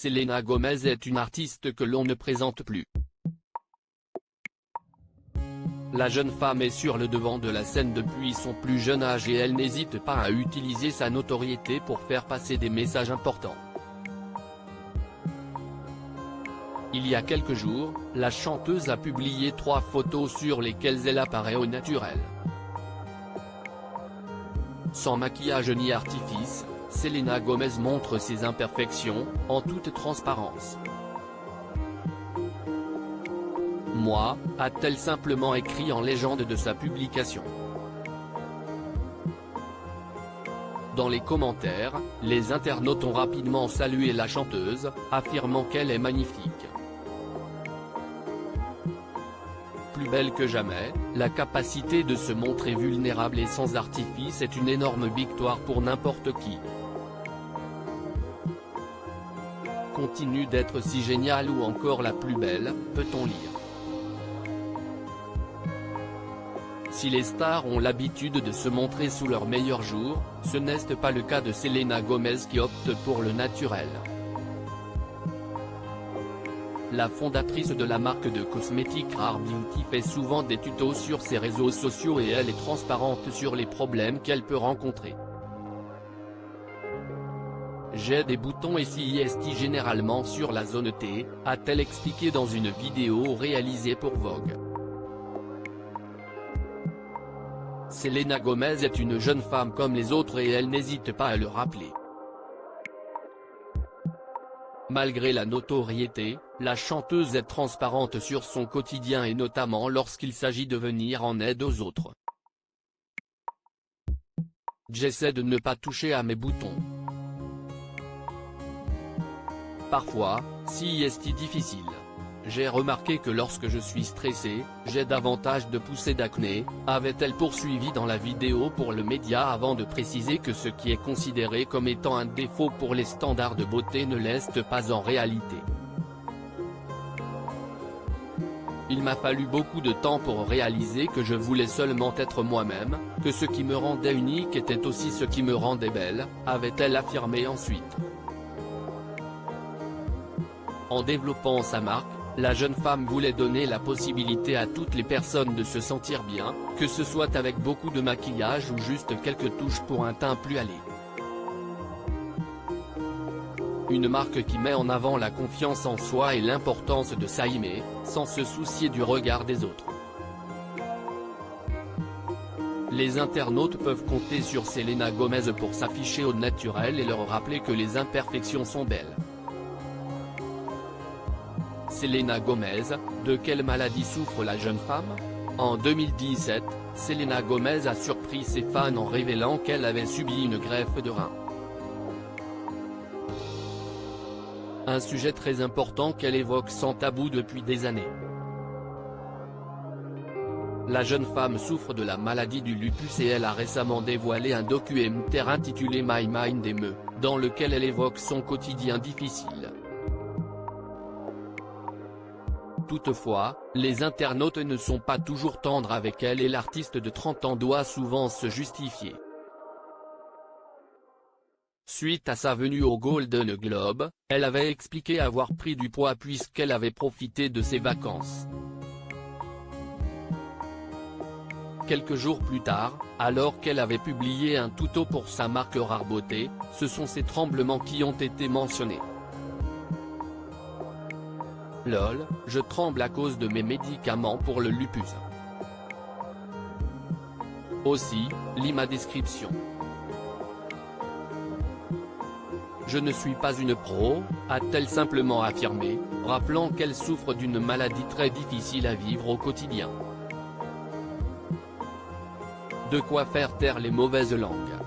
Selena Gomez est une artiste que l'on ne présente plus. La jeune femme est sur le devant de la scène depuis son plus jeune âge et elle n'hésite pas à utiliser sa notoriété pour faire passer des messages importants. Il y a quelques jours, la chanteuse a publié 3 photos sur lesquelles elle apparaît au naturel. Sans maquillage ni artifice, Selena Gomez montre ses imperfections, en toute transparence. Moi, a-t-elle simplement écrit en légende de sa publication. Dans les commentaires, les internautes ont rapidement salué la chanteuse, affirmant qu'elle est magnifique. Plus belle que jamais, la capacité de se montrer vulnérable et sans artifice est une énorme victoire pour n'importe qui. Continue d'être si géniale ou encore la plus belle, peut-on lire. Si les stars ont l'habitude de se montrer sous leur meilleur jour, ce n'est pas le cas de Selena Gomez qui opte pour le naturel. La fondatrice de la marque de cosmétiques Rare Beauty fait souvent des tutos sur ses réseaux sociaux et elle est transparente sur les problèmes qu'elle peut rencontrer. J'ai des boutons et CIST généralement sur la zone T, a-t-elle expliqué dans une vidéo réalisée pour Vogue. Selena Gomez est une jeune femme comme les autres et elle n'hésite pas à le rappeler. Malgré la notoriété, la chanteuse est transparente sur son quotidien et notamment lorsqu'il s'agit de venir en aide aux autres. J'essaie de ne pas toucher à mes boutons. Parfois, si est difficile. J'ai remarqué que lorsque je suis stressé, j'ai davantage de poussées d'acné, avait-elle poursuivi dans la vidéo pour le média avant de préciser que ce qui est considéré comme étant un défaut pour les standards de beauté ne l'est pas en réalité. Il m'a fallu beaucoup de temps pour réaliser que je voulais seulement être moi-même, que ce qui me rendait unique était aussi ce qui me rendait belle, avait-elle affirmé ensuite. En développant sa marque, la jeune femme voulait donner la possibilité à toutes les personnes de se sentir bien, que ce soit avec beaucoup de maquillage ou juste quelques touches pour un teint plus allé. Une marque qui met en avant la confiance en soi et l'importance de s'aimer, sans se soucier du regard des autres. Les internautes peuvent compter sur Selena Gomez pour s'afficher au naturel et leur rappeler que les imperfections sont belles. Selena Gomez, de quelle maladie souffre la jeune femme? En 2017, Selena Gomez a surpris ses fans en révélant qu'elle avait subi une greffe de rein. Un sujet très important qu'elle évoque sans tabou depuis des années. La jeune femme souffre de la maladie du lupus et elle a récemment dévoilé un documentaire intitulé My Mind Me, dans lequel elle évoque son quotidien difficile. Toutefois, les internautes ne sont pas toujours tendres avec elle et l'artiste de 30 ans doit souvent se justifier. Suite à sa venue au Golden Globe, elle avait expliqué avoir pris du poids puisqu'elle avait profité de ses vacances. Quelques jours plus tard, alors qu'elle avait publié un tuto pour sa marque Rare Beauty, ce sont ces tremblements qui ont été mentionnés. Lol, je tremble à cause de mes médicaments pour le lupus. Aussi, lis ma description. Je ne suis pas une pro, a-t-elle simplement affirmé, rappelant qu'elle souffre d'une maladie très difficile à vivre au quotidien. De quoi faire taire les mauvaises langues.